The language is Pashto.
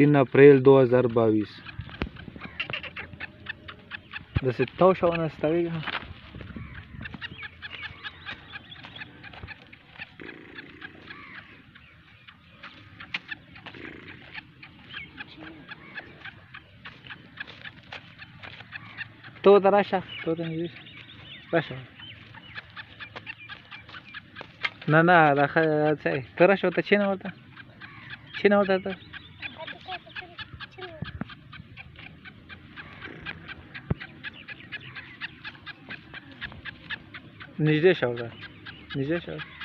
3 اپریل 2022 داسې تاو شو نه ستوېږي تو ته راشه تو ته نږدې شه راشه نه نه راښه ته راشه ورته کښېنه ورته کښېنه ورته ته نږدې شه ورته نږدې شه